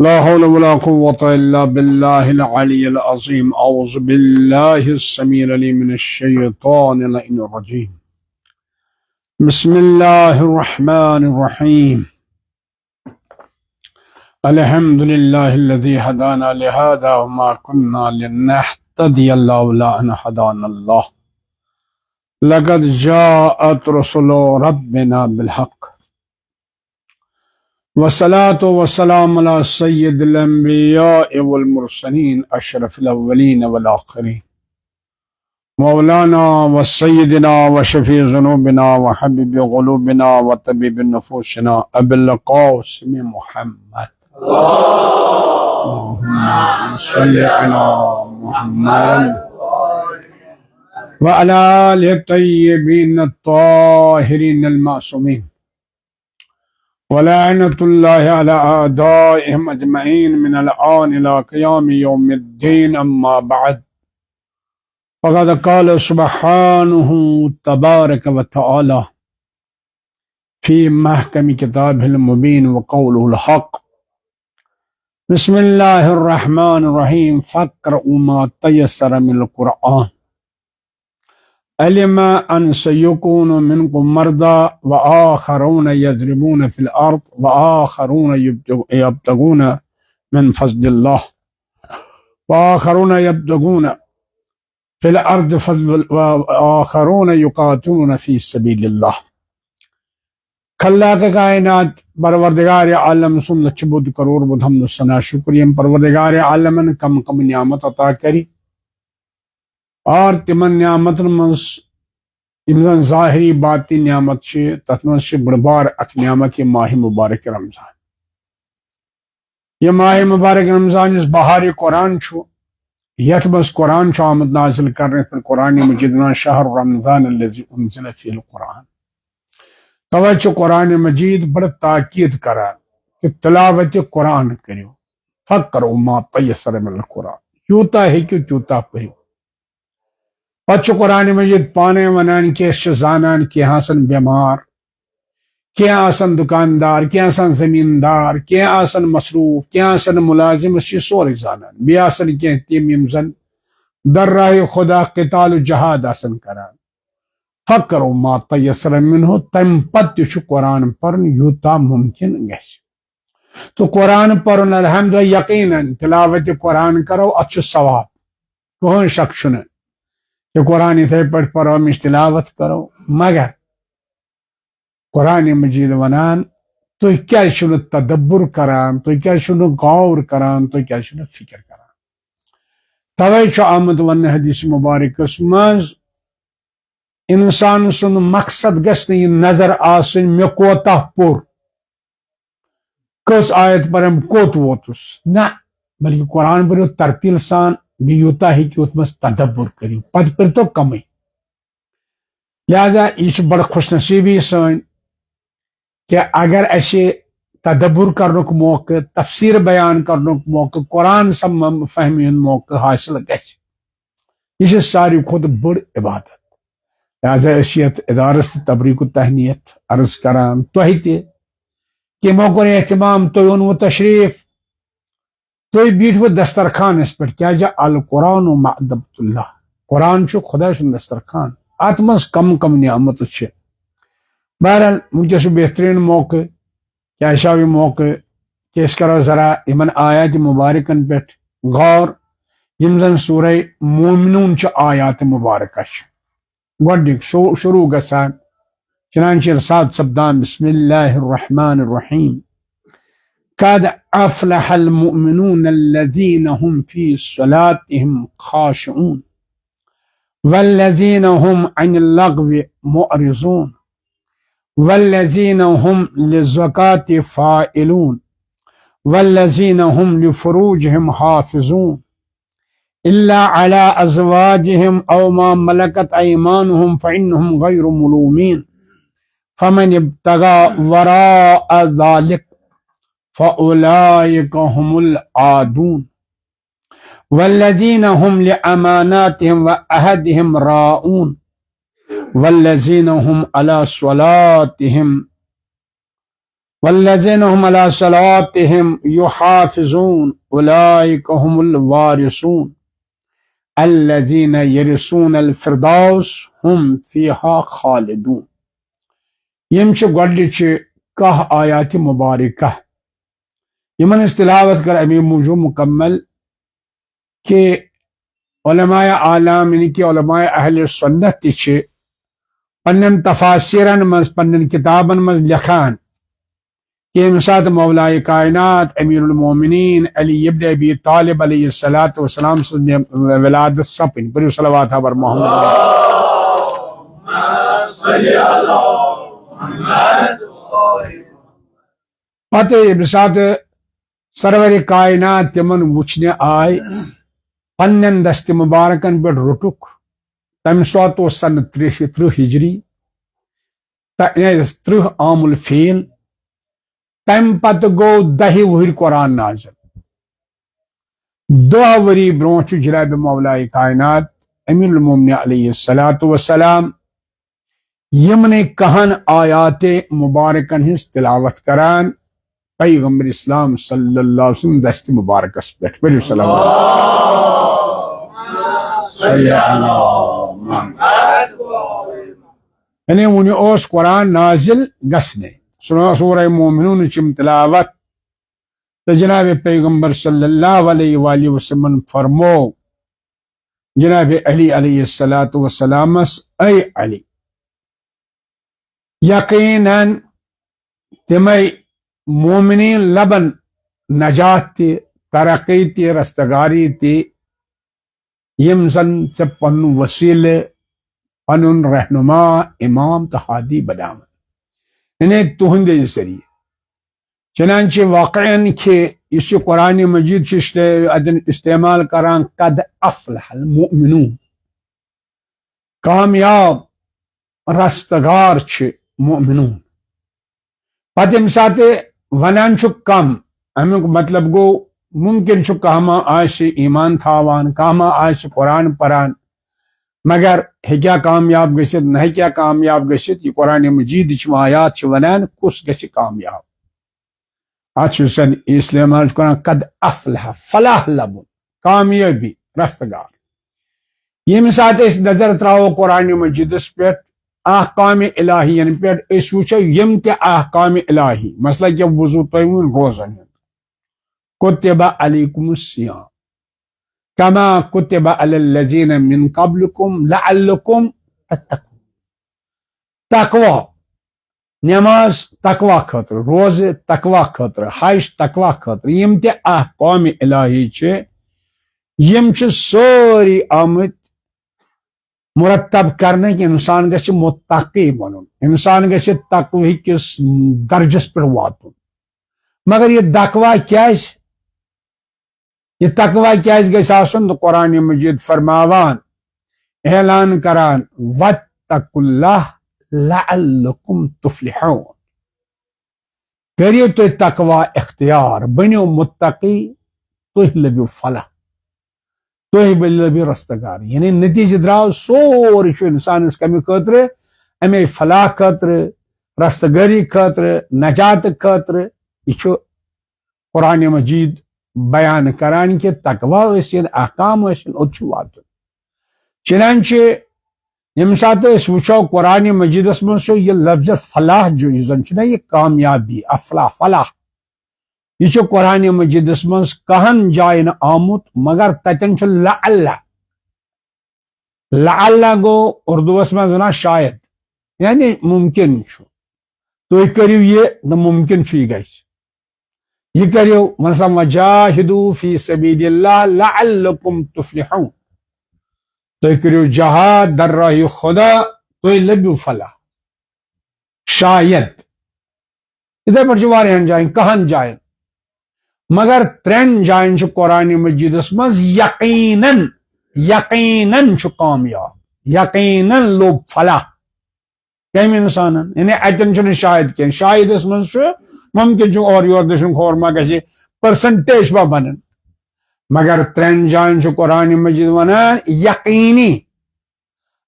لا حول ولا قوة إلا بالله العلي العظيم. أعوذ بالله السميع العليم من الشيطان اللعين الرجيم. بسم الله الرحمن الرحيم. الحمد لله الذي هدانا لهذا وما كنا لنهتدي لولا أن هدانا الله. لقد جاءت رسل ربنا بالحق والصلاة والسلام على سيد الأنبياء والمرسلين أشرف الأولين والآخرين مولانا وسيدنا وشفيع ذنوبنا وحبيب قلوبنا وطبيب نفوسنا أبي القاسم محمد. اللهم صل على محمد وعلى آله الطيبين الطاهرين المعصومين ولعنة الله على أعدائهم أجمعين من الآن إلى قيام يوم الدين. أما بعد، فقد قال سبحانه تبارك وتعالى في محكم كتابه المبين وقوله الحق. بسم الله الرحمن الرحيم. فاقرؤوا ما تيسر من القرآن. علم أن سيكون منكم مرضى وآخرون يضربون في الأرض وآخرون يبتغون من فضل الله وآخرون يبتغون في الأرض فضل وآخرون يقاتلون في سبيل الله. خلاق کائنات پروردگار عالم سن لچھ بود کروڑ بود حمد و ثنا شکریم پروردگار عالمن کم کم نعمت عطا کری اور تمن نعمتن منز امزن ظاہری باتی نعمت تت منز بڑبار اک نعمت یہ ماہ مبارک رمضان. یہ ماہ مبارک رمضان اس بہاری قرآن یت منز قرآن آمد نازل کرنے پر قرآن مجیدنا شہر رمضان الذی انزل فیہ القرآن. توجہ قرآن مجید بڑا تاکید کران کہ تلاوت قرآن کریو. فقرؤوا ما تیسر من القرآن. یوتا ہے کہ تیوتا پڑھو. پچ قرآن مجید پانے ونان کی زانان کی آسن بیمار، کی آسن دکاندار، کی آسن زمیندار، کی آسن مصروف، کی آسن ملازم، اس سوری زانان بی آسن کی تیم یمزن در راہ خدا قتال و جہاد آسن کران. فقرؤوا ما تیسر منہ. تم پت قرآن پرن یوتا ممکن گیس. تو قرآن پرن الحمد یقیناً تلاوت قرآن کرو اچھو ثواب کوئی شک چھنے کہ قرآن تھے پڑھ پڑھو مش تلاوت کرو. مگر قرآن مجید ونان تو کیا شنو تدبر کران، تو کیا شنو غور کران، تو کیا شنو فکر کران. توجہ آمد ون حدیث مبارک اسمز انسان سن مقصد گژھِ نہٕ یہِ نظر آسن مے کوتاہ پوٚر، کس آیت پرم کوت ووتس نہ، بلکہ قرآن پڑھو ترتیل سان بھی یوتا ہی کہ ات مز تدبر کریو پت پر تو کمی. لہذا یہ بڑا خوش نصیبی سن کہ اگر اسے تدبر کرنک موقع، تفسیر بیان کرنک موقع، قرآن سم فہمی موقع حاصل گژھِ. یہ ساری کھت بڑ عبادت. لہذا اسیت ادارس تبریک و تہنیت عرض کران تہ تہ کہ موقع اہتمام تھی اونو تشریف تھی بیٹھو دسترخانس پہ کیا القرآن و معدبت اللہ. قرآن خدا سن دسترخان ات مز کم کم نعمت. بہرحال ونکس بہترین موقع کیا یہ موقع کہ اس کرو ذرا یمن آیات مبارکن پہ غور یم زن سورہ مومنون آیات مبارکہ گۄڈنیُک شروع گژھان چنانچہ ارشاد سپدان بسم اللہ الرحمن الرحیم. قد افلح المؤمنون الذين هم في صلاتهم خاشعون والذين هم عن اللغو معرضون والذين هم للزكاة فاعلون والذين هم لفروجهم حافظون إلا على أزواجهم أو ما ملكت أيمانهم فإنهم غير ملومين فمن ابتغى وراء ذلك فأولئك هم العادون والذين هم لأماناتهم وعهدهم راؤون والذين هم على صلاتهم والذین هم علی صلاتهم یحافظون اولئک هم الوارثون الذین یرثون الفردوس هم فیہا خالدون. یم چھ گۄڈنِچ کاہ آیات مبارکہ یمن اس تلاوت کر امی موجود مکمل کہ علماء عالم یعنی کہ علماء اہل سنت تہ چھ پنن تفاسیرن مز پنن کتابن مز لکھان کہ ییٚمہِ ساتہٕ مولائے کائنات امیر المومنین علی ابن ابی طالب علیہ الصلوۃ والسلام سٕنٛز ولادت سپٕنۍ. پٔرِو صلوات بر محمد. پتہ ییٚمہِ ساتہٕ سرور کائنات تمن وچھنہِ آے پنن دست مبارکن پہ رٹک تمہ سات سن 30 ہجری 30 عام الفیل. تم پتہ گو 10 وہر قرآن نازل. 2 وری برونٛہہ جناب مولائے کائنات امیر المومنین علیہ الصلوۃ والسلام یمن کہن آیات مبارکن ہز تلاوت کران پیغمبر اسلام صلی اللہ علیہ وسلم دست مبارکس پہ. پڑھو صلوات. یعنی ون اوس قرآن نازل گسنے سورہ مومنون چم تلاوت تو جناب پیغمبر صلی اللہ علیہ وآلہ وسلم فرمو جناب علی علیہ الصلوۃ والسلام اے علی یقیناً تمے مومنین لبن نجات تی ترقی تی رستگاری تی یم زن سے پن وسیل پن رہنما امام تہادی بناون انہیں تہند ذریعے. چنانچہ واقعاً کہ اس قرآن مجید سے استعمال کران قد افلح المؤمنون کامیاب رستگار چھ مؤمنون. پتہ یم سات ونان چھ کم امیک مطلب گو ممکن چھ کہما آس ایمان تھاوان کہما آس قرآن پران مگر ہیکیا کامیاب گژھت نہ ہیکیا کامیاب گژھت. یہ قرآن مجید چم آیات چھ ونان کس گژھِ کامیاب. ات سن استعمال کران قد افلح فلاح لبن کامیابی رستگار. یم سات اس نظر تراو قرآن مجیدس پہ احکام الہی یعنی پہ اس وچھو یم تہ احکام الہی مثلا کہ وضو تیمون روزن کتب علیکم الصیام کما کتب علی الذین من قبلکم لعلکم تتقون. تقوی نماز تقوی خاطر روز تقوی خاطر حج تقوی خاطر یم تہ احکام الہی چھ یم چھ سوری آمت مرتب کرنے کہ انسان گژھِ متقی بنن انسان گژھِ تقوی کس درجس پہ واتن. مگر یہ تقوی کیاز یہ تقوی کیاز گژھِ آسن تو قرآن مجید فرماوان اعلان کران واتقوا اللہ لعلکم تفلحون. کریو تو تقوی اختیار بنیو متقی تو لبیو فلاح تو لبیو رستگار. یعنی نتیجہ دراو سوری چھ انسان اس کمی خاطر امی فلاح خاطر رستگاری خاطر نجات خاطر یہ قرآن مجید بیان کران کہ تقوی ٲسِن احکام ٲسِن اوٚت چھُ واتُن. چنانچہ یم سات اس وچھو قرآن مجیدس من چھُ یہ لفظ فلاح جو زن چھُ نا یہ کامیابی افلاح فلاح یہ چھُ قرآن مجیدس من کہن جائن آمت مگر تتن چھُ لعل لعل گو اردوس من ونان شاید یعنی ممکن چھُ تُہۍ کٔرِو یہ نہ ممکن چھُ یہ گژھِ. یہ کریو مثلا وجاہدوا فی سبیل اللہ لعلکم تفلحون تو کریو جہاد در راہ خدا تو لبیو فلاح شاید. ادھر پر واریاہن جائیں کہن جائیں مگر 3 جائیں چھ قرآن مجیدس مز یقیناً یقیناً چھ کامیاب یقیناً لوب فلاح کم انسانن. یعنی اتن چھ شاید کی شاید اس مز چھ ممکن چھ اور یور دشن خورما گژھِ پرسنٹیج با بنن مگر 3 جائیں چھ قرآن مجید ونان یقینی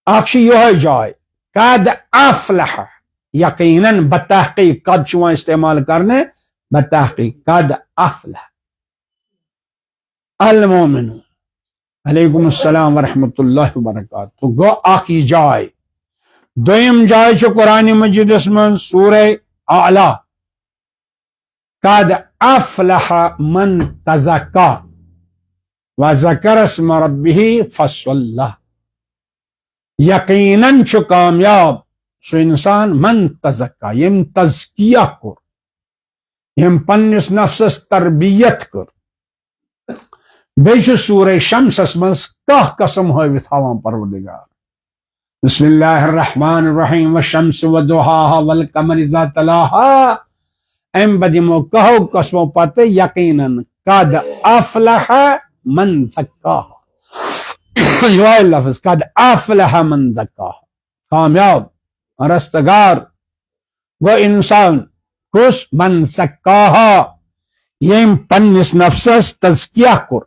اکھ چھ یہ جائے قد افلح یقیناً بتحقیق قد چوان استعمال کرنے بتحقیق قد افلح المومن علیکم السلام ورحمۃ اللہ وبرکاتہ گو اخی جائے دویم جائے چھ قرآن مجید من سورہ اعلی قد افلح من تزکا وذکر اسم ربہ فصلی یقیناً چھ کامیاب سو انسان من تزکا یم تزکیہ کر یم پنس نفسس تربیت کر بیچ سورہ شمسس مز کاہ قسم ہوئیت ہاوان پروردگار بسم اللہ الرحمن الرحیم والشمس وضحاها والقمر اذا تلاها ام بدیمو کہو قسموں پتہ یقیناً قد افلح من زکاها یہ لفظ قد افلح من زکاها کامیاب رستگار وہ انسان کس من زکاها یم پنس نفسس تزکیہ کر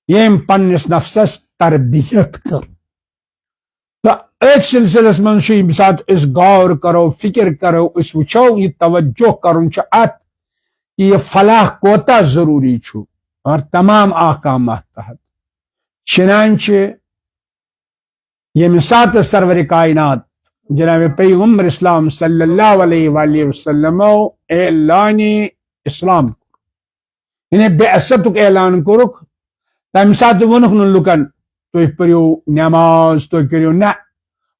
یم پنس نفسس تربیت کر تو ایک سلسلس من چھ بسات اس غور کرو فکر کرو اس وچھو یہ توجہ کرن چھ ات کہ یہ فلاح کوتا ضروری چھو اور تمام احکامات تحت چنانچہ یہ مسات سرور کائنات جناب پیغمبر اسلام صلی اللہ علیہ وآلہ وسلم اعلان اسلام انہیں بعثتک اعلان کرک تم سات ونک ن لکن تھی پریو نماز تھی کرو نہ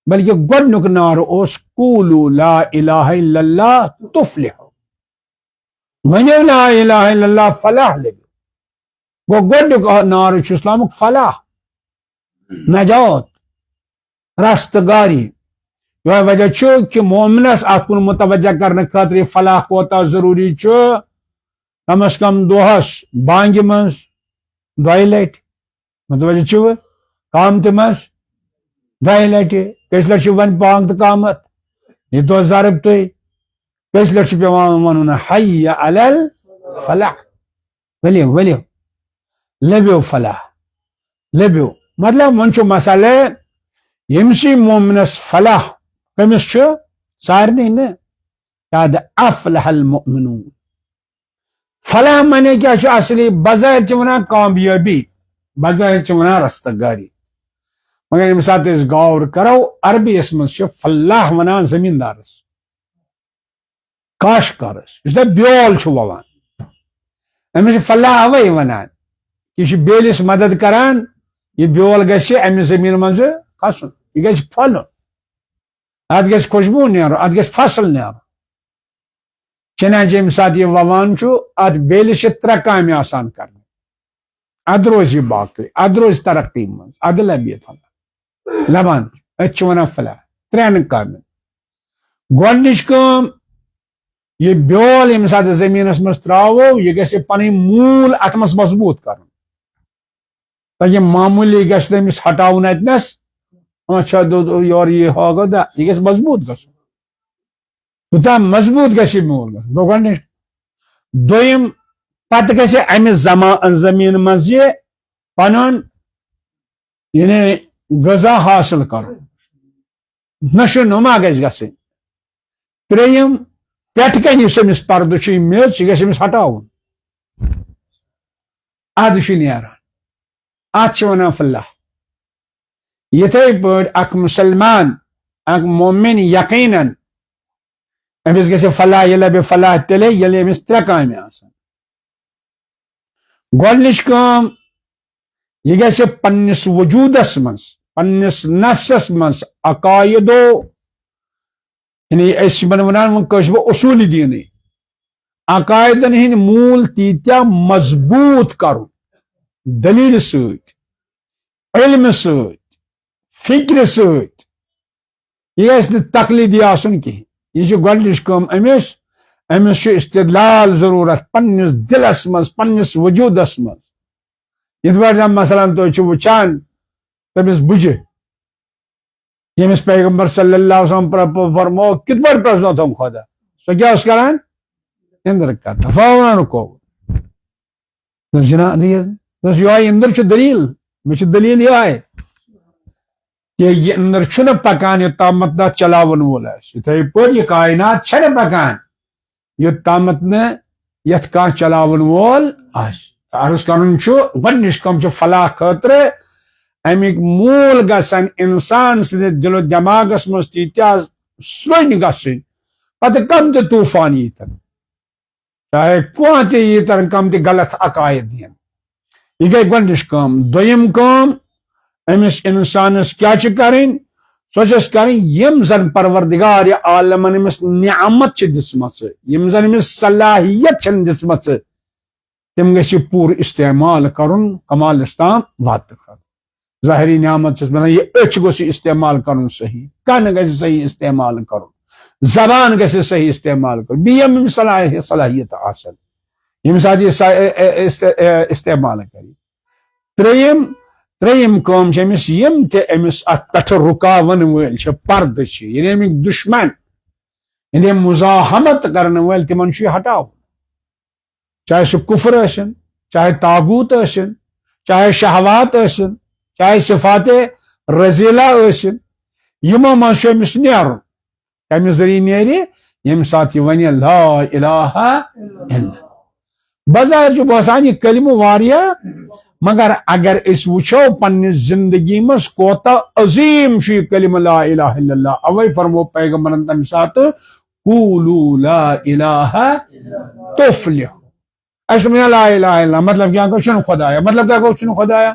بلکہ گڈنک نار اس قولوا لا الہ الا اللہ تفلحوا ونیو لا الہ الا اللہ فلاح لگو وہ گڈنک نار چھ اسلامک فلاح نجات رستگاری یہ وجہ چھ کہ مومنس اتکن متوجہ کرنے خاطر فلاح کوتا ضروری چھ کم از کم دوہس بانگی مز دوائی لٹ متوجہ چھو کام تمس دوائی لٹ کس لٹ ون پانگ تو کامت یہ دو ضرب تو کس لٹ پیوان ون حی علی الفلاح ولیو ولیو لبیو فلاح لبیو مطلب ون چھو مسئلہ یمسی مومنس فلاح کمس چھو سارنی نا قد افلح المؤمنون فلاح مانے کیا چھو اصلی بظاہر چھ ونان کامیابی بظاہر چھ ونان رستگاری مگر یم سات اس غور کرو عربی اس من چھ فلاح ونان زمیندارس کاشتکارس اس بیول چھ ووان امس فلاح اوے ونان یہ چھ بیلس مدد کران یہ بیول گژھِ امہ زمین مز کھسن یہ گژھِ پھلن ات گژھِ خوشبو نیرو ات گژھِ فصل نیرو چنانچہ یم سات یہ ووان چھو ات بیلس ترے کامہ آسان کرنے اد روز یہ باقی اد روز ترقی من اد لبی فلاح لبان ات ونان فلاح ترین کامن گۄڈنِچ کٲم یہ بیول یم سات زمینس مز تراوو یہ گژھِ پنٕنۍ موٗل ات مز مضبوط کرن تاکہ معمولی گژھِ تٔمِس ہٹاوُن اتنس اچھا دو یور یہ ہوگا دا یہ گژھِ مضبوط گژھن توتاہ مضبوط گژھِ میول گژھن گوٚو گۄڈنِچ دوٚیِم پتہٕ گژھِ امہِ زمین مز یہ پنُن یعنی غذا حاصل کرُن نشو نما گژھِ گژھٕنۍ ترٛیٚیِم پٮ۪ٹھٕ کَنہِ یُس أمِس پردٕ چھُ یہِ میٚژ یہِ گژھِ أمِس ہٹاوُن ادٕ چھُ نیران اتھ چھِ ونان فلاح یتھے پٲٹھۍ اکھ مسلمان اکھ مومن یقیناً امس گژھِ فلاح یہ لبہِ فلاح تیٚلے ییٚلہِ أمِس ترٛےٚ کامہِ آسن گۄڈنِچ کٲم یہ گژھِ پننس وجودس منٛز پننس نفسس منٛز عقایدو یعنی أسۍ چھِ ونان وۄنۍ کٲشِر پٲٹھۍ اصوٗلِ دیٖنٕے عقایدن ہٕنٛدۍ موٗل تیٖتیاہ مضبوٗط کرُن دلیٖلہِ سۭتۍ علمہِ سۭتۍ فکرِ سۭتۍ یہ گژھِ نہٕ تقلیٖدی آسُن کِہیٖنۍ یہ چھِ گۄڈنِچ کٲم أمِس چھُ استدلال ضروٗرت پننس دلس منٛز پننس وجوٗدس منٛز یِتھ پٲٹھۍ زن مثلاً تُہۍ چھِو وٕچھان تٔمِس بُجہِ ییٚمِس پیغمبر صلی اللہ علیہ وسلم فرمو کِتھ پٲٹھۍ پرٛزنو تِم خۄدا سۄ کیٛاہ ٲس کران اندر کتھ فاونانُکو جِنا دٔلیٖل دوٚپُس یِہوے اندر چھُ دلیٖل مےٚ چھِ دلیٖل یِہوے کہ یہ اندر چھن پکان یوتامت نہ چلاون وول اتھے پٲٹھۍ یہ کائنات چھن پکان یوتامت نہ یتھ کانٛہہ چلاون وول عرض کرن گۄڈنِچ کٲم چھِ فلاح خٲطرٕ امیک مول گژھن انسان سٕنٛدِ دل و دٮ۪ماغس منٛز تیٖتیٛاہ سرٛوٚنۍ گژھٕنۍ پتہٕ کم تہِ طوٗفان ییٖتن چاہے کانٛہہ تہِ ییٖتن کم تہِ غلط عقائد یِن یہ گئی گۄڈنِچ کٲم دوٚیِم کٲم أمِس اِنسانس کیٛاہ چھِ کَرٕنۍ سۄ چھس کَرٕنۍ یِم زن پروردگار عالمن أمِس نعمت چھِ دِژمٕژ یِم زن أمِس صلاحیت چھنہٕ دِژمٕژ تِم گژھِ یہِ پوٗرٕ استعمال کرُن کمالس تام واتنہٕ خٲطرٕ ظٲہری نعمت چھس بنان یہ أچھ گوٚژھ یہِ استعمال کرُن صحیح کن گژھِ صحیح استعمال کرُن زبان گژھِ صحیح استعمال کرُن بیٚیہِ یِم أمِس صلاحیت آسن ییٚمہِ ساتہٕ یہِ استعمال کرِ ترٛیٚیِم کٲم چھِ أمِس یِم تہِ أمِس اتھ پٮ۪ٹھٕ رُکاون وٲلۍ چھِ پردٕ چھِ یعنی امیِکۍ دُشمن یعنی مزاحمت کرن وٲلۍ تِمن چھُ یہِ ہٹاوُن چاہے سُہ کُفر ٲسِن چاہے تاغوت ٲسِن چاہے شہوات ٲسِن چاہے صفات رزیلہ ٲسِن یِمو منٛز چھُ أمِس نیرُن کمہِ ذریعہٕ نیرِ ییٚمہِ ساتہٕ یہِ وَنہِ لا الہ الا بظاہر چھُ باسان یہِ کلمہٕ واریاہ مگر اگر أسۍ وٕچھو پننہِ زندگی منٛز کوتاہ عظیٖم چھُ یہِ کلمہٕ لا الہ الا اللہ اوے فرمو پیغمبرن تمہِ ساتہٕ قولوا لا الہ تفلحوا اَسہِ دوٚپ لا الہ الا اللہ مطلب کیٛاہ گوٚو چھُنہٕ خۄدایا مطلب کیٛاہ گوٚو چھُنہٕ خۄدایا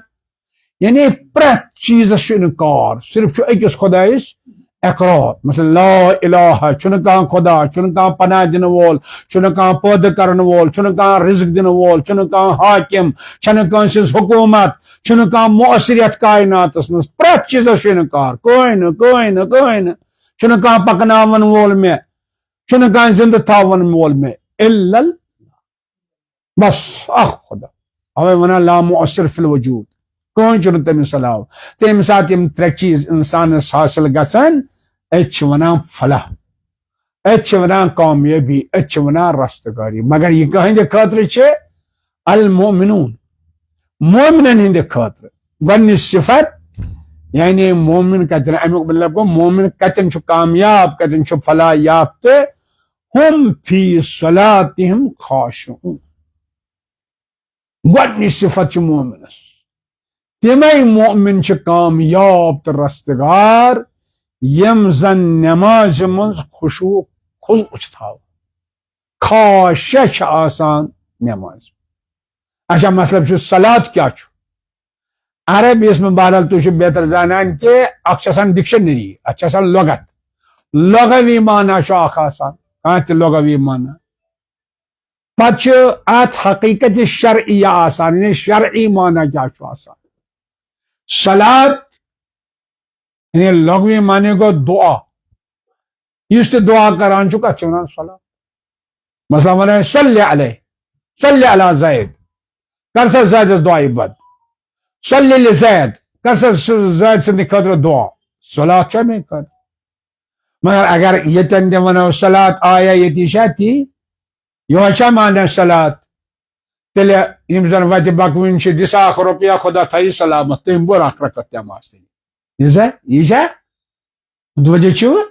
یعنی پرٛٮ۪تھ چیٖزس چھُ اِنکار صرف چھُ أکِس خۄدایس اقرار مثلا لا الہ چھُنہٕ کانٛہہ خۄدا چھُنہٕ کانٛہہ پناہ دِنہٕ وول چھُنہٕ کانٛہہ پٲدٕ کرن وول چھُنہٕ کانٛہہ رزق دِنہٕ وول چھُنہٕ کانٛہہ حاکم چھنہٕ کٲنٛسہِ ہٕنٛز حکوٗمت چھُنہٕ کانٛہہ مؤثر یتھ کائناتس منٛز پرٛٮ۪تھ چیٖزس چھُ اِنکار کٕہٕنۍ نہٕ چھُنہٕ کانٛہہ پکناون وول مےٚ چھُنہٕ کانٛہہ زندٕ تھاون وول مےٚ الا بس اکھ خۄدا اوے ونان لا مؤثر فی الوجود کٕہٕنۍ چھُنہٕ تٔمِس علاوٕ تہٕ ییٚمہِ ساتہٕ یِم ترٛےٚ چیٖز انسانس حٲصِل گژھن أتۍ چھِ ونان فلاح أتۍ چھِ ونان کامیٲبی أتۍ چھِ ونان رستگاری مگر یہِ کٕہٕنٛدِ خٲطرٕ چھِ المؤمنون مومنن ہٕنٛدِ خٲطرٕ گۄڈنِچ صفت یعنی مومن کتٮ۪ن امیُک مطلب گوٚو مومن کتٮ۪ن چھُ کامیاب کتٮ۪ن چھُ فلاح یافتہٕ ہم فی صلاتہم خاشعون گۄڈنِچ صفت چھِ مومنس تِمے مومن چھِ کامیاب تہٕ رستگار یم زن نمازِ منٛز خشوع چھِ تھاوان خاشع چھِ آسان نمازِ اچھا مطلب چھُ صلات کیٛاہ چھُ عربی یس منٛز بہرحال تُہۍ چھِو بہتر زانان کہِ اکھ چھِ آسان ڈکشنری اتھ چھِ آسان لغت لغوی معنی چھُ اکھ آسان کانٛہہ تہِ لغوی معنی پتہٕ چھُ اتھ حقیقت شرعیہ آسان یعنی شرعی معنی کیٛاہ چھُ آسان صلات یعنی لغوی معنی گوٚو دعا یُس تہِ دعا کران چھُ کتھ چھِ ونان صلات مثلا ونان صلی علیہ صلی علی زید کر سا زیدس دعایہِ بد صلی لزید کر سا زید سٕنٛدِ خٲطرٕ دعا صلات چھِ امی خٲطرٕ مگر اگر ییٚتٮ۪ن تہِ ونو صلات آیا ییٚتی چھا تی یہوے چھا معنی صلات تیٚلہِ یِم زن وتہِ بکوٕنۍ چھِ دِ سا اکھ رۄپیہ خۄدا تھٲیی سلامت تٔمۍ بوٚر اکھ رکعت نٮ۪ماز تیٚلہِ یہِ چھا متوجہ چھِوٕ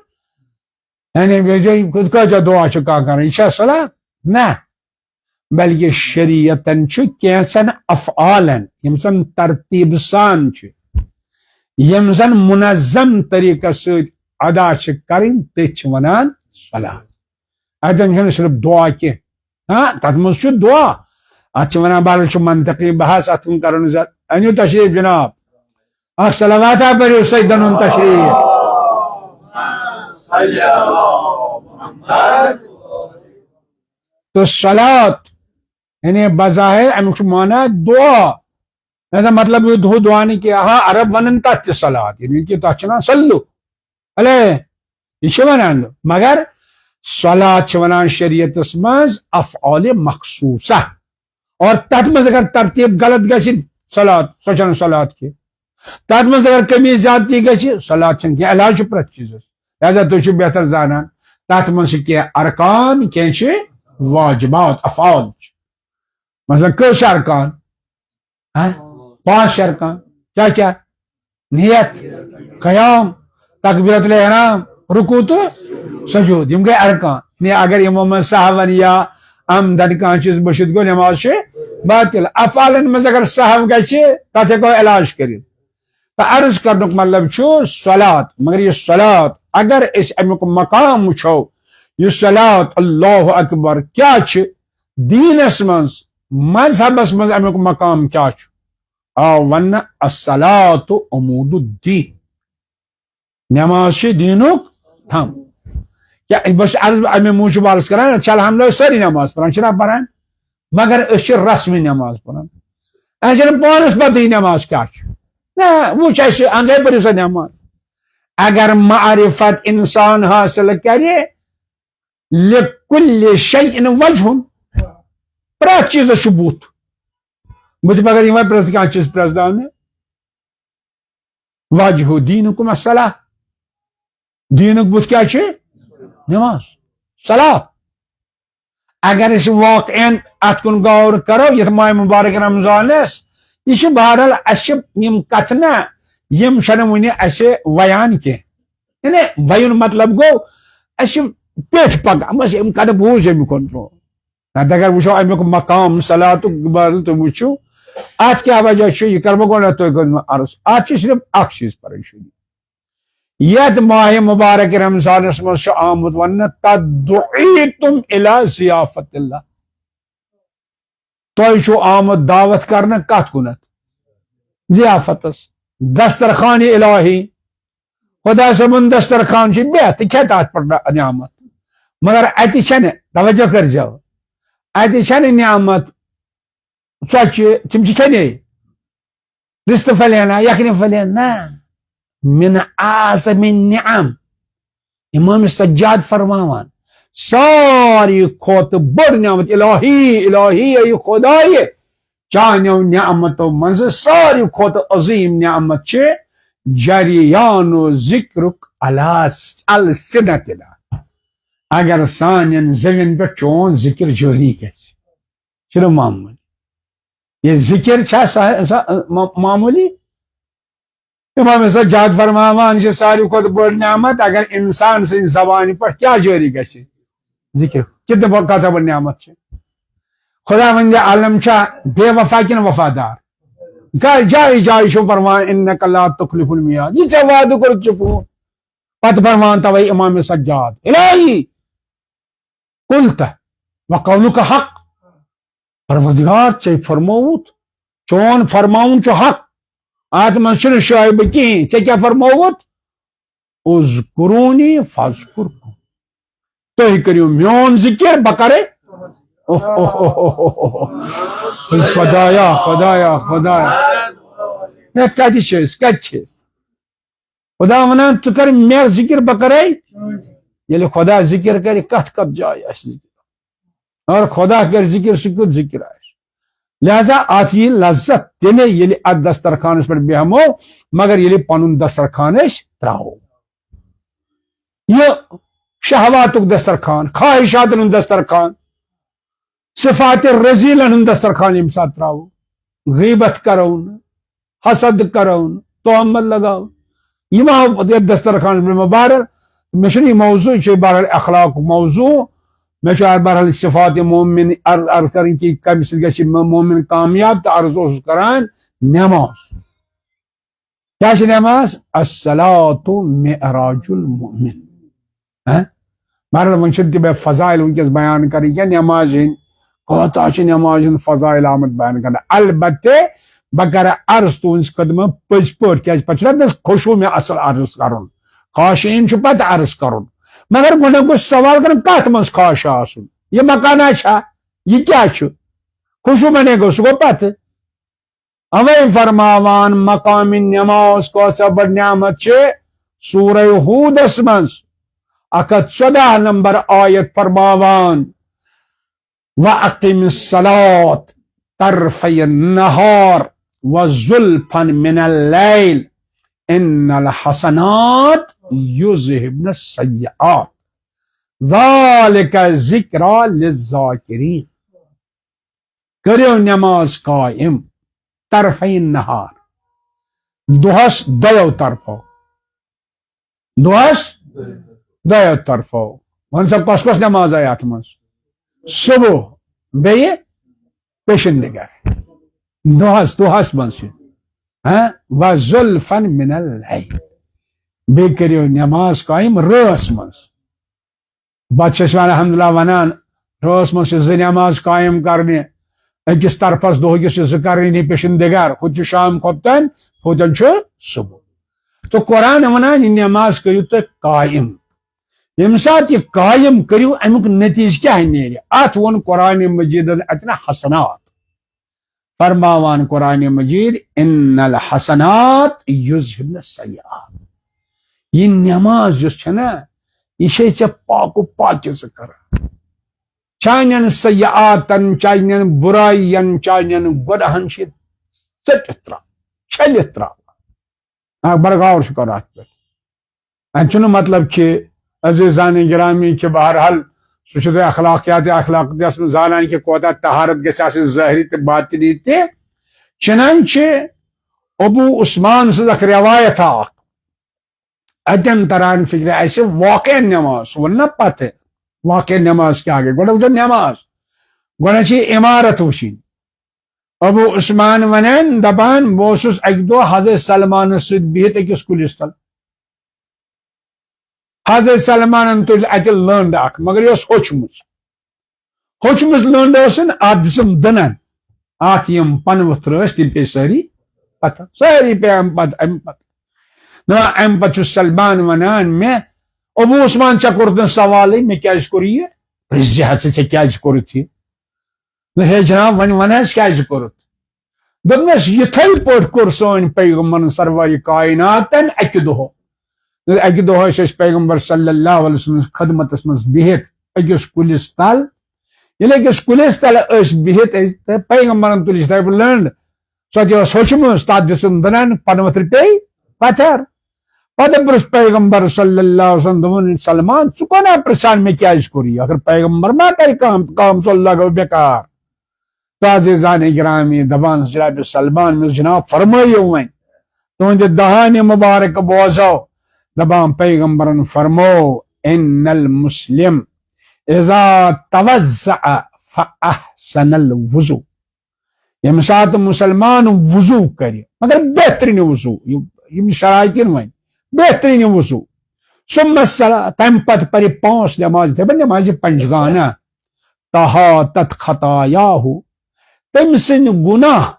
یعنی کۭتیاہ دعا چھُ کانٛہہ کران یہِ چھا صلات نہ بلکہ شریعتن چھُ کینٛژن افعالن یم زن ترتیٖب سان چھِ یم زن منظم طریقس سۭتۍ ادا چھِ کرٕنۍ تٔتھۍ چھِ ونان صلات اتٮ۪ن چھُنہٕ صرف دعا کینٛہہ تتھ منٛز چھُ دعا اتھ چھِ ونان بہرحال چھُ منطقی بحث اتھ کُن کرُن أنِو تشریف جناب اکھ صلواتہ پٔرِو سیدن ہُنٛد تشریف تو صلات یعنی بظاہر امیُک چھُ معنی دعا ایسا مطلب ہُہ دعا نہٕ کینٛہہ عرب ونان تتھ تہِ صلات یعنی کہ تتھ چھِ ونان صلو علیہ یہِ چھِ ونان مگر صلات چھِ ونان شریعتس منٛز افعال مخصوصہ اور تتھ منٛز اگر ترتیٖب غلط گژھِ صلات سۄ چھنہٕ صلات کینٛہہ تتھ منٛز اگر کمی زیادتی گژھِ صلات چھنہٕ کینٛہہ علاج چھُ پرٛٮ۪تھ چیٖزس لہذا تُہۍ چھِو بہتر زانان تتھ منٛز چھِ کینٛہہ ارکان کینٛہہ چھِ واجبات افعال چھِ مثلا کٔژ چھِ ارکان 5 چھِ ارکان کیٛاہ نیت قیام تکبیرت الاحرام رکوع تو سجود یم گئی ارکان یعنی اگر یمو من سہون یا عمدن کان چیز بشد گو نماز چھ باطل افعالن مز اگر سہو گژھِ تتھ ہیکو علاج کٔرِتھ تو عرض کرنُک مطلب چھُ صلات مگر یہ صلات اگر اس امیُک مقام وٕچھو یہ صلات اللہ اکبر کیا چھ دینس منز مذہبس منز امیُک مقام کیا چھُ آو وننہٕ الصلاۃ عمود الدین نماز چھ دینُک تھم کیا بس عرض امے موجوب عرض کران چل ہم لوگ ساری نماز پڑھان چھنا پڑھان مگر اس چھ رسمی نماز پڑھان اس چھنہٕ پانس پتہٕ نماز کیا چھ نا وچ اس انزے پڑھو سا نماز اگر معرفت انسان حاصل کرے لکل شیء وجہ پرٛٮ۪تھ چیزس چھُ بُتھ بُتھِ بغٲر یِوان پرٛٮ۪تھ کانٛہہ چیز پرٛزناونہٕ وجہ دینکم الصلاۃ دینک بُتھ کیا چھ نماز صلاۃ اگر اس واقعین ات کن غور کرو یتھ ماہ مبارک رمضانس یہ چھ بہرحال اس یم کتھ نا یم چھنہٕ وُنہِ اسہِ ویان کینٛہہ یعنی ویُن مطلب گوٚو اسہِ پیٹھ پکان بس یم کتھ بوٗز امیُک نتہٕ اگر وٕچھو امیُک مقام صلاتُک بارے تُہۍ وٕچھِو ات کیا وجہ چھُ یہ کرٕ بہٕ گۄڈنیتھ تُہۍ کٔرِو مےٚ عرض ات چھُ صرف اکھ چیز پریشٲنی یتھ ماہ مبارک رمضانس مز چھُ آمُت وننہٕ قد دعیتم الی ضیافت اللہ تۄہہِ چھُو آمُت دعوت کرنہٕ کتھ کُنتھ ضیافتس دسترخوان الہی خدا صٲبُن دسترخوان چھُ بیٚہہ تہٕ کھےٚ تتھ پٮ۪ٹھ نعمت مگر اتہِ چھنہٕ توجہ کٔرزیٚو اتہِ چھنہٕ نعمت ژۄچہِ تِم چھِ کھیٚنے رستہٕ پھلینا یکھنہِ پھلینا نا من اعظم النعم امام سجاد فرماوان ساری کھوتہٕ بٔڑ نعمت الہی الہی اے خدایہِ چانیو نعمتو منٛز ساری کھوتہٕ عظیٖم نعمت چھِ جریان و ذکرک السنتنا اگر سانٮ۪ن زمین پٮ۪ٹھ چون ذکر جٲری گژھِ چھُنہٕ معموٗلی یہ ذکر چھا معمولی امام سجاد فرماوان چھِ ساروی کھۄتہٕ بٔڑ نعمت اگر انسان سٕنٛدِ زبانہِ پٮ۪ٹھ کیا جٲری گژھِ ذکر کتنہٕ کۭژاہ بٔڑ نعمت چھِ خدا وند عالم چھا بے وفا کِنہٕ وفادار جایہِ جایہِ چھُ فرمان انک لا تخلف المیعاد یہ ژےٚ وعدٕ کوٚرُتھ ژٕ پوٗرٕ پتہٕ فرمان توے امام سجاد الہی قلت وقولک حق پروردگار ژےٚ فرمووُتھ چون فرماوُن چھُ حق اتھ منٛز چھُنہٕ شٲیبہٕ کِہیٖنۍ ژےٚ کیٛاہ فرمووُتھ اذکرونی فاذکرکم تُہۍ کٔرِو میون ذکر بہٕ کرے خدایا خدایا خدایا مےٚ کتہِ چھِ أسۍ کتہِ چھِ أسۍ خدا ونان ژٕ کر مےٚ ذکر بہٕ کرے ییٚلہِ خدا ذکر کرِ کتھ کتھ جایہِ آسہِ ذکر اگر خدا کرِ ذکر سُہ کیُتھ ذکر آسہِ لہذا ات یی لذت تیٚلے ییٚلہِ اتھ دسترخانس پٮ۪ٹھ بیہمو مگر ییٚلہِ پنُن دسترخان أسۍ تراوو یہ شہواتُک دسترخان خواہشاتن ہُنٛد دسترخان صفات رزیلن ہُنٛد دسترخان ییٚمہِ ساتہٕ تراوو غیبت کرو نہٕ حسد کرو نہٕ تہمت لگاو یِم آو یتھ دسترخانس پٮ۪ٹھ بہرحال مےٚ چھُنہٕ یہِ موضوع یہِ چھُ بہرحال اخلاقُک موضوع مےٚ چھُ بہرحال صفات مومن عرض کرٕنۍ کہِ کمہِ سۭتۍ گژھِ مومن کامیاب تہٕ عرض اوسُس کران نماز کیا چھِ نماز الصلاۃ معراج المؤمن بہرحال وۄنۍ چھُنہٕ تہِ مےٚ فضائل وٕنکیٚس بیان کرٕنۍ کینٛہہ نمازِ ہٕنٛدۍ کوتاہ چھِ نمازِ ہٕنٛدۍ فضائل آمٕتۍ بیان کرنہٕ البتہ بہٕ کرٕ عرض تُہنٛدِس خدمت پٔزۍ پٲٹھۍ کیازِ پتہٕ چھُنہ مےٚ خوشوٗ مےٚ اصل عرض کرُن خاشعیٖن چھُ پتہٕ عرض کرُن مگر گۄڈٕ گوٚژھ سوال کرُن کتھ منٛز خاش آسُن یہِ مکانا چھا یہِ کیاہ چھُ خوشوٗ بنے گوٚو سُہ گوٚو پتہٕ اوے فرماوان مقام نماز کۭژاہ بٔڑ نعمت چھِ سورہ ہوٗدس منٛز 114 نمبر آیت فرماوان وَأَقِمِ الصَّلَاةَ طَرْفَيِ النَّهَارِ وَزُلْفًا مِنَ اللَّيْلِ إِنَّ الْحَسَنَاتِ يُذْهِبْنَ السَّيِّئَاتِ ذَلِكَ ذِكْرَى لِلذَّاكِرِينَ کٔرِو نماز قائم طرفَيِ النَّهَار دہس دو طرفو دہس دو طرفو ون سا کس کس نماز آئی ات مز صبح بیٚیہِ پیشندگر دہس مز وزلفن من اللیل بیٚیہِ کٔرِو نماز قائم رٲژ مز پتہٕ چھِ أسۍ الحمدللہ ونان رٲژ مز چھِ زٕ نماز قائم کرنہِ أکِس طرفس دۄہکِس چھِ زٕ کرنہِ پیشندگر ہُتہِ چھُ شام کھۄتہٕ ہُتٮ۪ن چھُ صبح تو قرآن ونان یہ نماز کٔرِو تُہۍ قائم ییٚمہِ ساتہٕ یہ قائم کٔرِو امیُک نتیجہ کیٛاہ نیرِ اتھ ووٚن قرآن مجیدن اتنا حسنات فرماوان قرآن مجید ان الحسنات یذہبن السیئات یہ نماز یس چھنا یہ چھے ژےٚ پاک و پاکیزٕ کران چانین سیئاتن چانین برائین چانین گۄناہن چھِ ژٔٹِتھ تراوان چھٔلِتھ تراوان بڑٕ غور چھُ کران اتھ پٮ۪ٹھ اتھ چھُنہٕ مطلب کہ عزیزان گرامی کہ بہرحال سُہ چھُ تۄہہِ اخلاقیاتس منٛز زانان کہ کوتاہ طہارت گژھِ آسٕنۍ ظٲہری تہٕ باطنی تہِ چنانچہ ابو عثمان سٕنٛز اکھ روایت اکھ اتٮ۪ن تران فکرِ اسہِ واقع نماز سُہ ووٚن نا پتہٕ واقع نماز کیٛاہ گٔے گۄڈٕ وٕچھو نماز گۄڈٕ چھِ عمارت وٕچھِنۍ ابو عثمان ونان دپان بہٕ اوسُس اکہِ دۄہ حضرت سلمانس سۭتۍ بِہِتھ أکِس کُلِس تل حضرت سلمانن تُلۍ اتہِ لٔنڈ اکھ مگر یہِ ٲس ہوٚچھمٕژ لٔنڈ ٲسٕن اتھ دِژٕم دٕنن اتھ یِم پنہٕ ؤتھر ٲسۍ تِم پیٚیہِ سٲری پتھر سٲری پیٚیہِ امہِ پتہٕ دپان امہِ پتہٕ چھُ سلمان ونان مےٚ ابو عثمان ژےٚ کوٚرُتھ نہٕ سوالٕے مےٚ کیٛازِ کوٚر یہِ پرٛژھزِ حظ ژےٚ کیٛازِ کوٚرُتھ یہِ ہے جناب وۄنۍ ون حظ کیٛازِ کوٚرُتھ دوٚپنس یِتھے پٲٹھۍ کوٚر سٲنۍ پیغمبرن سرور کائناتن اکہِ دۄہ اکہِ دۄہ ٲسۍ أسۍ پیغمبر صلی اللہ علیہ وسلم خدمتس منٛز بِہِتھ أکِس کُلِس تل ییٚلہِ أکِس کُلِس تل ٲسۍ بِہِتھ تہٕ پیغمبرن تُلۍ یِتھے پٲٹھۍ لٔنڈ سۄ تہِ ٲس ہوٚچھمٕژ تتھ دِژٕن دٕنن پنہٕ ؤتھر پیٚیہِ پتھر پتہٕ پرٛژھ پیغمبر صلی اللہ علیہ وسلم دوٚپُن سلمان ژٕ کوٚنا پرژھان مےٚ کیٛازِ کوٚر یہِ اگر پیغمبر ما کرِ کٲم سۄ لگو بیکار عزیزان گرامی دپان جناب سلمان مےٚ جناب فرمٲیِو وۄنۍ تُہنٛدِ دہانہِ مُبارک بوزو دپان پیغمبرن فرمو ان المسلم اذا توضأ فاحسن الوضوء ییٚمہِ ساتہٕ مسلمان وضوٗ کرِ مگر بہترین وضوٗ یِم شرائطن وۄنۍ بہترین وضوٗ ثم الصلاة تمہِ پتہٕ پرِ 5 نماز دپان نمازِ پنجگانہ طہاتت خطایاہو تٔمۍ سٕنٛدۍ گُناہ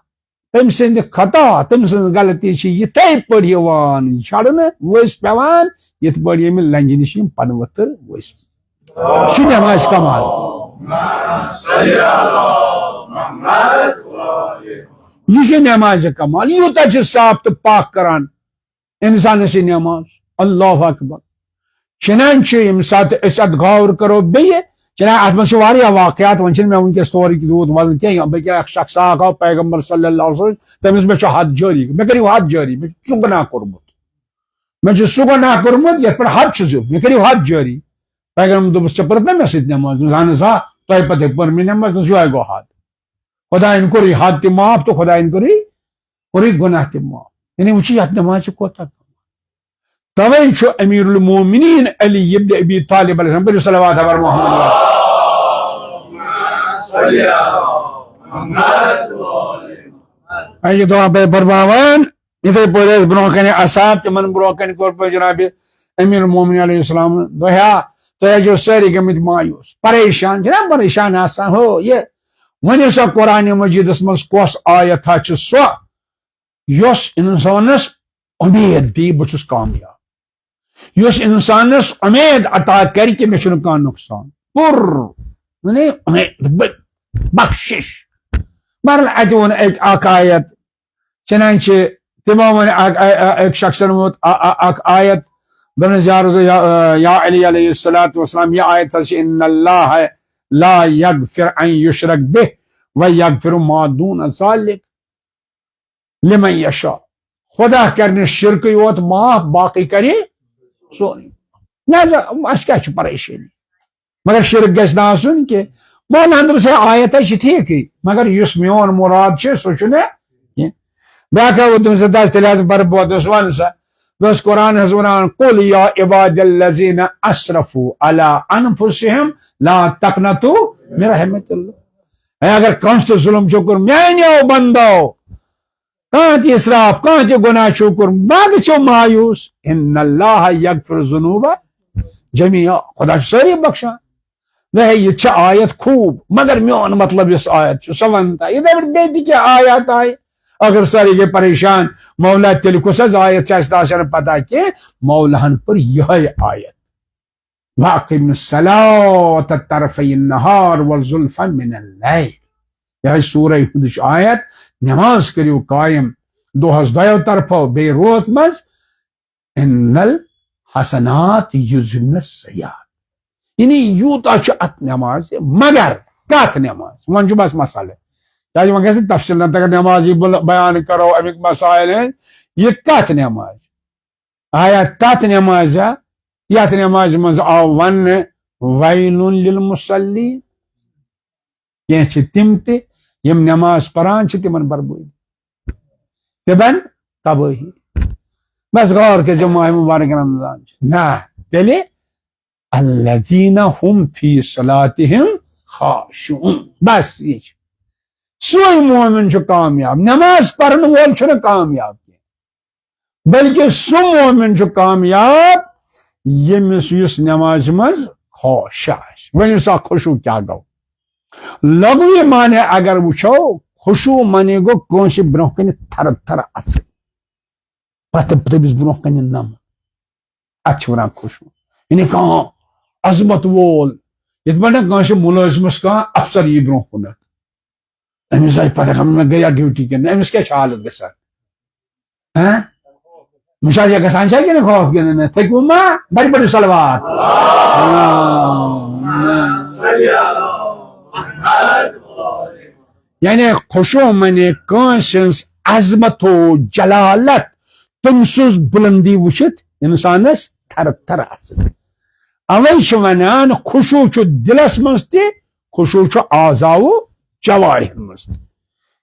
تٔمۍ سٕنٛدِ خطا تٔمۍ سٕنٛز غلطی چھِ یِتھے پٲٹھۍ یِوان چھڑنہٕ ؤسۍ پیوان یِتھ پٲٹھۍ ییٚمہِ لنجہِ نِش یِم پنہٕ ؤتھر ؤسۍ چھُ نمازِ کمال یہ چھُ نمازِ کمال یوٗتاہ چھِ صاف تہٕ پاک کران انسانس یہِ نماز اللہ اکبر چنانچہ ییٚمہِ ساتہٕ أسۍ اتھ غور کرو بیٚیہِ چنانچہ اتھ منٛز چھِ واریاہ واقعات وۄنۍ چھِنہٕ مےٚ وٕنکیٚس تورٕکۍ تیوٗت وَنُن کینٛہہ بلکہِ اکھ شخص اکھ آو پیغمبر صلی اللہ علیہ وسلم تٔمِس مےٚ چھُ حد جٲری مےٚ کٔرِو حد جٲری مےٚ چھُ سُہ گۄناہ کوٚرمُت یتھ پٮ۪ٹھ حد چھُ مےٚ کٔرِو حد جٲری پیغمبر دوٚپُس ژےٚ پٔرٕتھ نا مےٚ سۭتۍ نماز اہن حظ آ تۄہہِ پتہٕ پٔر مےٚ نماز یِہوے گوٚو حد خۄدایَن کوٚرُے حد تہِ معاف تہٕ خۄدایَن کوٚرُے گۄناہ تہِ معاف یعنی وٕچھِو یتھ نمازِ کوتاہ توے چھُ امیر المومنین علی ابن ابی طالب علیہ السلام پٔرِو صلوات بر محمد یہ دعا پہ فرماوان یتھے پٲٹھۍ ٲسۍ برونٛہہ کنہِ اصحاب تِمن برونٛہہ کنہِ کوٚر پٲٹھۍ جناب امیر المومنین علیہ السلام دوٚپیا تُہۍ ٲسِو سٲری گٔمٕتۍ مایوٗس پریشان چھِنا پریشان آسان ہو یہِ ؤنِو سا قرآن مجیدس منٛز کۄس آیتھا چھِ سۄ یۄس انسانس امید دی بہٕ چھُس کامیاب یۄس انسانس امید عطا کرِ کہِ مےٚ چھُنہٕ کانٛہہ نۄقصان بخشش بہرحال اتہِ ووٚن أکۍ اکھ آیت چنانچہ تِمو ووٚن أکۍ شخصن ووٚن اکھ آیت دوٚپنس یا علی علیہ الصلوۃ والسلام یہِ آیت حظ چھِ ان اللہ لا یغفر ان یشرک بہ ویغفر ما دون ذلک لمن یشاء خدا کرِ نہٕ شرکٕے یوت معاف باقٕے کرِ سورُے لہذا اَسہِ کیٛاہ چھِ پریشٲنی مگر شرک گژھِ نہٕ آسُن کینٛہہ مولانا دوٚپُس ہے آیت حظ چھِ ٹھیٖکٕے مگر یُس میون مُراد چھُ سُہ چھُنہٕ کینٛہہ بیاکھا وہ تم سے دس تلیاز پر بہت ون سا بس قرآن حض ونان قل یا عباد الذین اسرفوا علی انفسہم لا تقنطوا من رحمت اللہ. اگر کنس تو ظلم چھو کر میانیو بندو کہاں تی اسراف کہاں تی گناہ چھو کر باگ چھو مایوس ان اللہ یغفر الذنوب جميعا خدا ساری بخشان. یہ چھ آیت خوب مگر میون مطلب اس آیت سونتا ادھر بیٹی کیا آیات آئے اگر ساری کے پریشان مولا تیل کس آیت چاہتا پتا کہ مولہن پر یہ آیت واقم الصلاة طرفی النہار والزلفا من اللیل. یہ سورہ ہدش آیت نماز کریو قائم دوہس دیو طرفو بے روز مز ان الحسنات یذہبن السیئات. یعنی یوتا چھ ات نماز مگر کت نماز ون بس مسئلہ کیا وہ گھر تفصیل نہ تک نماز بیان کرو امیک مسائل ہیں یہ کت نماز آیا تت نماز یت نماز مز آو ون ویل للمصلین کی تم یم نماز پران تمن بربودی تبن تباہی. بس غور کے ماہ مبارک رمضان نہ تیلے الذین هم فی صلاتہم خاشعون. بس یہ سوئی مومن چھو کامیاب نماز پڑھن وول چھو کامیاب بلکہ سو مومن چھو کامیاب یمس یس نماز مز خاشع ون سا خشوع کیا گو لغوی معنی اگر وچھو خشوع معنی گو کونس برہ کن تھر تھر اچ پتہ تمس برہ کن نم اتھ ونان خشوع. یعنی کہاں عظمت وول یت پہ کانس ملازمس کہاں افسر یہ برہ کن امس آئی پتہ میں گیا ڈیوٹی کن امس کیا حالت گھان مشاہد گھان کہ نا خوف کن تھکو ما بڑی بڑی صلوات یعنی خشوع منے کانس عظمت و جلالت تم سز بلندی وچت انسانس تھر تھر اوے ونان خشوع دلس مز تہ خشوع اعضاء جوارح مز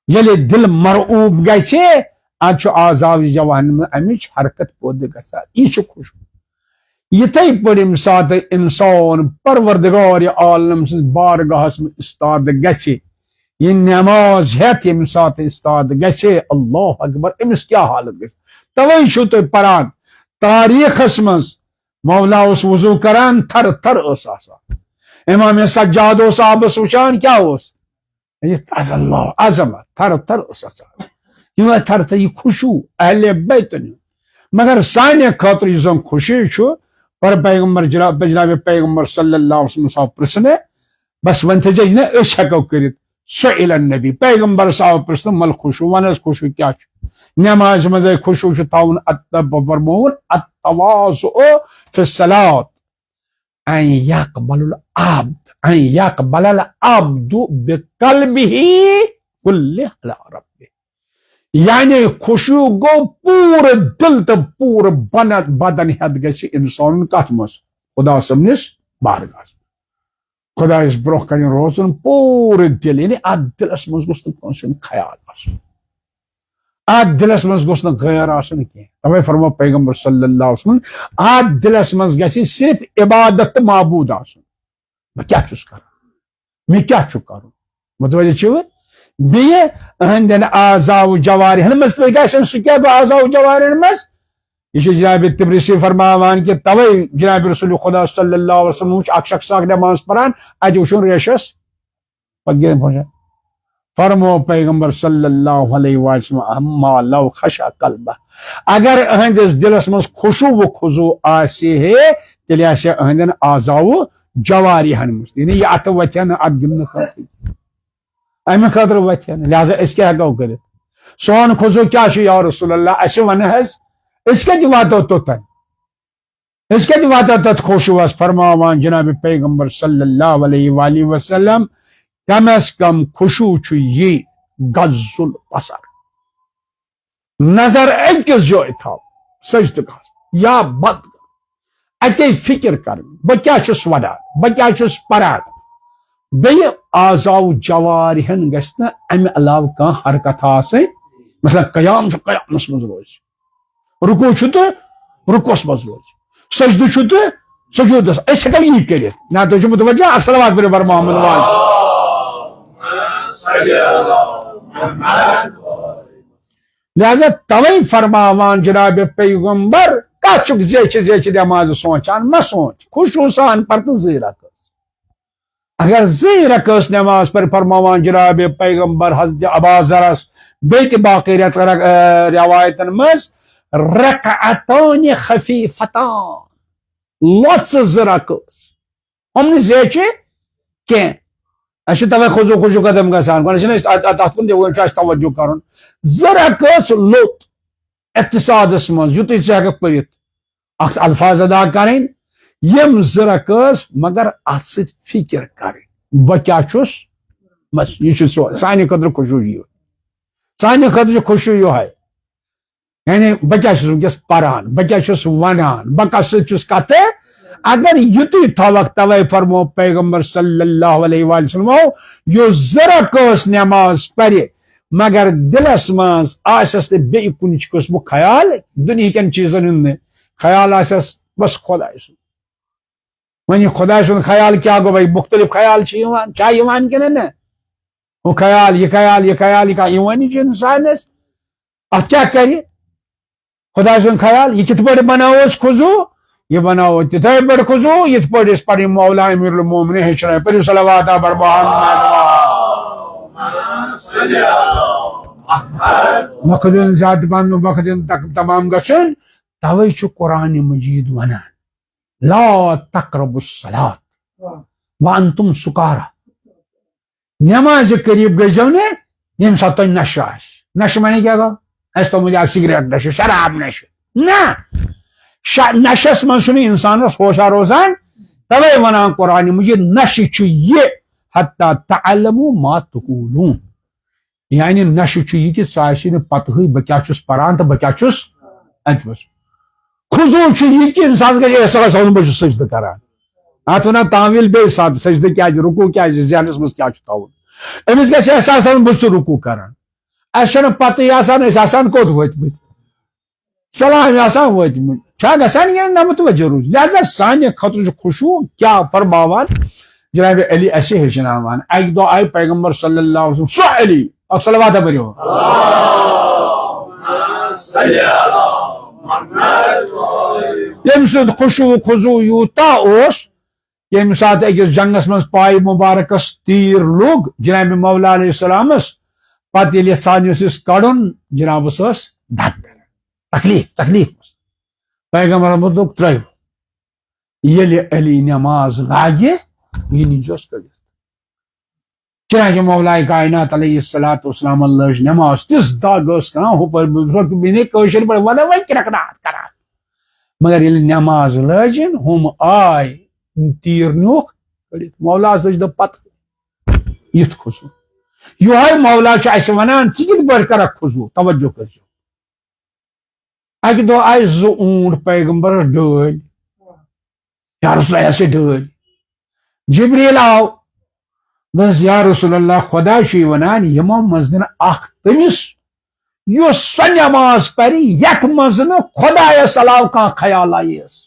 یل دل مرعوب گھے اد اعضاء جوارح مز امچ حرکت پود گھان یہ خشوع. یتھے پہ یم سات انسان پروردگار عالم سز بارگاہس میں استاد گھے یہ نماز ہیت یم سات استاد گھے اللہ اکبر امس کیا حالت گھے. توے چھو تھی پران تاریخس مز مولا اس وضو کران تھر تھر اس آسان امام سجاد اس آبس وچان کیا اس اللہ عظمت تھر تھر اس آسان یہ تھر تھر یہ خشوع اہل بیت مگر سانے خاطر یہ زن خوشی چھو پر پیغمبر جناب پیغمبر صلی اللہ علیہ وسلم صاحب پرسنے بس ون تھے جی اس ہیکو کرت سئل النبی پیغمبر صاحب پرسن مل خشوع ون خشوع کیا نماز مز خشوع تاون فرمون التواضع فی الصلاۃ ان یقبل العبد بقلبه کلہ علی ربہ. یعنی خشوع گو پور دل تو پور بدن ہت گژھِ انسان کت مز خدا صبنس بارگاہس خدا اس برہ کن روزن پور دل یعنی ات دلس مز گوٚژھ نہٕ کٲنٛسہِ ہُنٛد خیال آسُن ات دلس مز گوٚژھ نہٕ غیر آسُن کینٛہہ. توے فرمو پیغمبر صلی اللہ علیہ وسلم ات دلس مز گژھِ صرف عبادت تہٕ معبود آسُن بہٕ کیاہ چھُس کران مےٚ کیاہ چھُ کرُن متوجہ چھِوٕ بیٚیہِ أہنٛدٮ۪ن اعضاء جوارحن مز تہِ گژھن سُہ کیاہ بہٕ اعضاء جوارحن مز یہ جناب تبریسی فرماوان کہ توے جناب رسول خدا صلی اللہ علیہ وسلم وچ اک شخص اک نماز پران اتہ وچھن ریشس پگین پہنچا فرمو پیغمبر صلی اللہ علیہ وسلم ما لو خشع قلبہ اگر اہندس دلس مز خشوع و خضوع آسی ہے تیلے آسے اہندن اعضاء جوارحن مز یعنی یہ ات وتھن ات گن خاطر امہ خاطر وتھن لہذا اس کیا ہیکو کرت سون خضوع کیا چھ یا رسول اللہ اس ون حظ اس کے واتو توتن اس کے واتو تت خشوع فرماوان جناب پیغمبر صلی اللہ علیہ وآلہ وسلم کم از کم خشوع چھ یہ غض البصر نظر اکس جائے تھا سجدہ یا بد اتے فکر کر بہ کیا چھس ودان بہ کیا چھس پران بیٚیہِ اعضاء جوارحن گژھِ نہٕ امہِ علاوٕ کانٛہہ حرکت آسٕنۍ مثلا قیام قیامس مز روز رکوع تو رکوس مز روز سجدہ تو سجودس اس ہیکو یہ کرت نا تو متوجہ الصلوات بر محمد لہذا توئی فرماوان جناب پیغمبر کچھ زیچ نماز سوچان ما سوچ خوشو سان پر تو زی رکس اگر زی رکس نماز پر فرماوان جناب پیغمبر حضرت ابازرس بیت باقی روایتن مز رکعتان خفیفتان لوچ زرکس ہم نے زیچے کی اچھا توے خوشو خوشو قدم گسان تک کن توجہ کرن زرکس لوت اقتصادس مز یوت ژٕ پرت اخ الفاظ ادا کریں یم زرکس مگر ات ست فکر کریں بہ کیا چھس بس یہ سانہ خطر خوشو یہ سانہ خطر خوشو یہ یعنی بہ کیا چھس ونکس پران بہ کیا چھس ونان بہ کس چھس کتھ اگر یتی تھوک توے فرمو پیغمبر صلی اللہ علیہ وآلہ وسلم یو زرکس نماز پرِ مگر دلس مز آسس بی کنچ قسم خیال دنیا کن چیزن ہند خیال آسس بس خدائے سن ون خدائے سن خیال کیا گو بھائی مختلف خیال کیا کن نا وہ خیال یہ خیال یہ خیال یہ انسانس ات کیا کر خدا سن خیال یہ کت پہ بناوس خضو یہ بناو تتھے پہ خضو یت پہ پڑھ مولا امیر المومنین ہچن پھر صلوات بر وقت ذات بن وقت تمام گھن توے قرآن مجید ونان لا تقربوا الصلاة وانتم سکارا نماز قریب گزو نا یم سات تہ نشہ آس نشہ مانے کیا گو اس تو مجھے سگریٹ نشہ شراب نشہ نا نشس من چھ انسانس ہوشا روزان توے ونان قرآن مجید نشہ چھ یہ حتی تعلموا ما تقولون یعنی نشہ چھ یہ کہ ثاسی نے پتہ بہ کیا چھس پران تو بہ کیا چھس اجبس خضوع چھ یہ کہ انسان کا احساس ہو بہ چھس سجدہ کران ات ونان تعویل بے ساتھ سجدہ کیا رکوع کیا ذہنس مز کیا چھ تھاون امس گژھِ احساس ہو بہ چھس رکوع کران اس چھنہ پتہ آسان اس آسان کوت وتمت سلام آسان وتمت چھا گژھان یہ نہ متوجہ روز لہذا سانہ خطر خشوع کیا فرماوان جناب علی اسے ہچناوان اک دو آئی پیغمبر صلی اللہ علیہ وسلم سو علی اک صلوات بریو یم سد خشوع خضوع یوتا اس یم سات اکس جنگس من پائے مبارکس تیر لوگ جناب مولا علیہ السلام پتہ یل سانس کڑن جناب دگ تکلیف پیغمبر دوک ترو یل علی نماز لاگہ یہ نیجوس کڑ چنانچہ مولا کائنات علیہ الصلوۃ والسلام لج نماز تس دگ کران ہپر رکبین کوشر پہ ون وک رکعت کران مگر یل نماز لجن ہم آئے تیر نیوک کڑت مولا لج دپ پتہ یت خضوع یہ مولا اس ونان ثت پہ کرک خضوع توجہ کرزو اکہ دہ آئے ز اونٹ پیغمبر ڈل یا رسول اللہ سے ڈل جبریل آو دس یا رسول اللہ خدا چھ ونان یمو مز دن اخ تمس یس سو نماز پری یت مز ن خدایس علاوہ کان خیال آئیس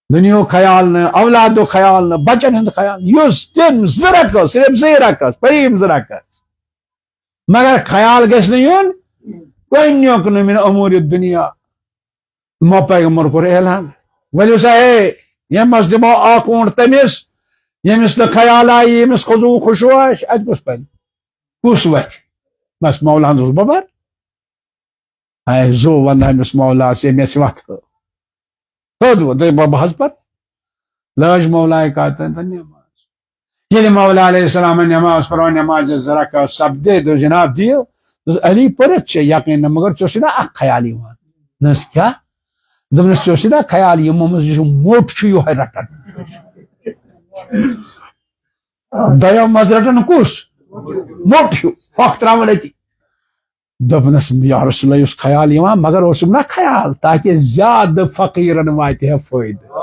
دنیا خیال نہ اولاد خیال نہ بچن ہند خیال یس تم زرکس صرف زیرکس پریم زرکس مگر خیال گھس نون گۄڈنیُک نہٕ من امور دنیا مو پیغمبر کور اعلان ؤلِو سا ہے یمس دمو اکھ اونٹ تمس یمس نہ خیال آئی یمس خضوع خشوع آسہِ اتہِ کُس پرِ کُس وتھِ بس مولا دوس ببر اے زو ون امس مولا سے مس وتھ تھوٚد وۄنۍ بہٕ حظ پتہٕ لٲج مولا کاتن نماز ییٚلہِ مولا علیہ السلام نماز پرو نماز زرکہ سپدے تو جناب دیو علی پرت چھ یقین مگر ژےٚ نا اکھ خیال یوان نس کیا دپنس ژےٚ نا خیال یمو مز یہ موٹ چھ یہے رٹان دۄیو مز رٹان کس موٹ ہیو ہۄکھ تراوان اتی دپنس یا رسول اللہ اس خیال یوان مگر اوسم نا خیال تاکہ زیادہ فقیرن واتہ ہے فائدہ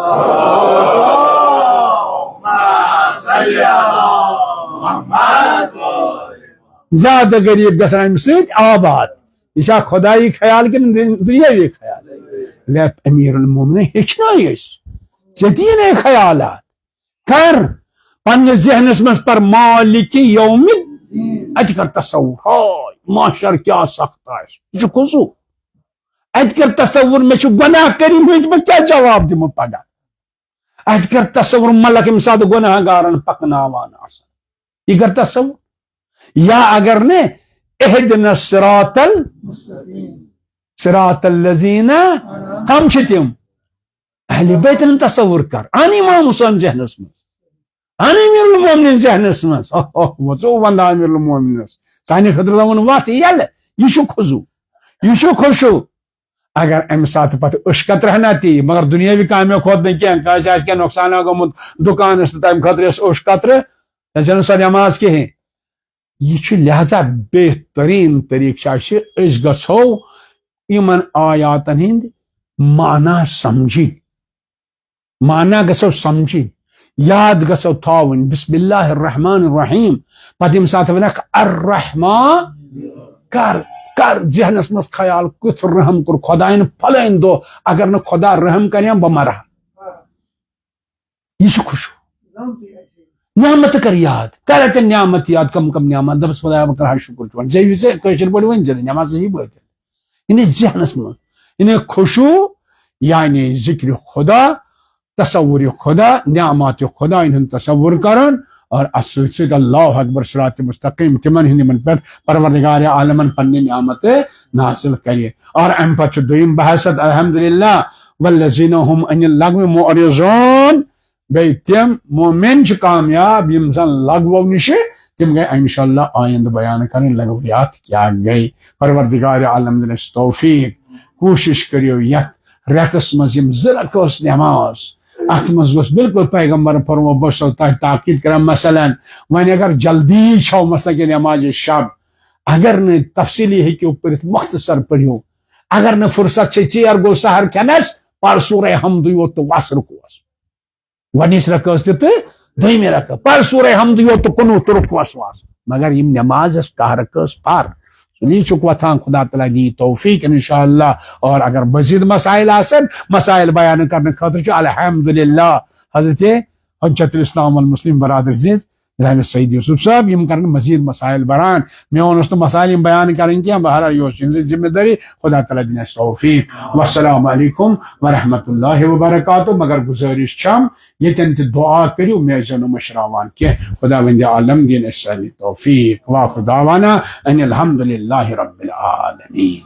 زیادہ غریب گژھان امہ سۭتۍ آباد یہ خدائی خیال کن دنیاوی خیال امیر المومنین ہیچھنائی ژے خیالات کر پنس ذہنس مز پر مالک یوم ات کر تصور ہائے معاشر کیا سخت یہ خصو ات کر تصور مے گناہ کریم میں کیا جواب دمو پگہ ات کر تصور ملک یم سات گناہ گارن پکناوان یہ کر تصور یا اگر نے اہدنا صراط الذین کم تم اہل بیتن تصور کر ان امام حسین ذہنس مز ان امیر المومنین ذہنس مز وچو وندا امیر المومنین سانہ خطر دون وات یل یہ خضو یہ خوشو اگر ام سات پتہ اشکت رہنا تی مگر دنیاوی کامیو کھوت نہیں کیا کاش آج کیا نقصان گومت دکان تم خطر اس قطر چل سو نماز کہیں یہ لہذا بہترین طریقہ گھو ان آیاتن ہند معنی سمجھی معنی گھو سمجھی یاد گھو تھاون بسم اللہ الرحمن الرحیم پتہ یم سات ونک الرحمن کر ذہنس مز خیال کت رحم کور خدائن پھلین دو اگر نہ خدا رحم کریں بہ مرہ یہ خوش نعمت کر یاد کر نعمت یاد کم کم نعمت دبس خدا بکر شکر چون زیوی سے کشر پڑ ون جن نماز ہی بوت ان ذہنس مز ان خوشو یعنی ذکر خدا تصور خدا نعمات خدا ان تصور کرن اور اصل سے اللہ اکبر صراط مستقیم تمن ہند من پر پروردگار عالمن پنی نعمت نازل کریے اور ام پچ دویم بحثت الحمدللہ والذین هم ان اللغو معرضون بے تم مومن کامیاب یم زن لغو نش تم گئے انشاءاللہ آئند بیان کریں لغویات کیا گئی پروردگار عالم دنس توفیق کوشش کریو یت ریتس مز یم زرکوس نماز ات مز گوس بالکل پیغمبر فرمو بسو تاکید کرم مثلا ون اگر جلدی چھو مثلا کہ نماز شب اگر نے تفصیلی ہیکو پرت مختصر پڑھو اگر نے فرصت سے چیر گو سحر کھنس پر سورہ حمد یوت وس رکوس ونیس رکوس تہ دویمہ رکو پر سورہ حمد یوت کنوت رکوس واس مگر یم نماز کہ رکوس پر سلی چک وتھان خدا تعالیٰ دی توفیق انشاءاللہ اور اگر مزید مسائل آسن مسائل بیان کرنے خاطر الحمدللہ حضرت حجت الاسلام والمسلم برادر عزیز جناب سید یوسف صاحب یم کرنے مزید مسائل بران میون تو مسائل بیان کریں کیا بہرحال یہ ذمہ داری خدا تعالیٰ دین توفیق والسلام علیکم ورحمۃ اللہ وبرکاتہ مگر گزارش چھم یتن دعا کریو میزن مشراوان کہ خدا وند عالم دین اسالی توفیق واخر دعوانا ان الحمدللہ رب العالمین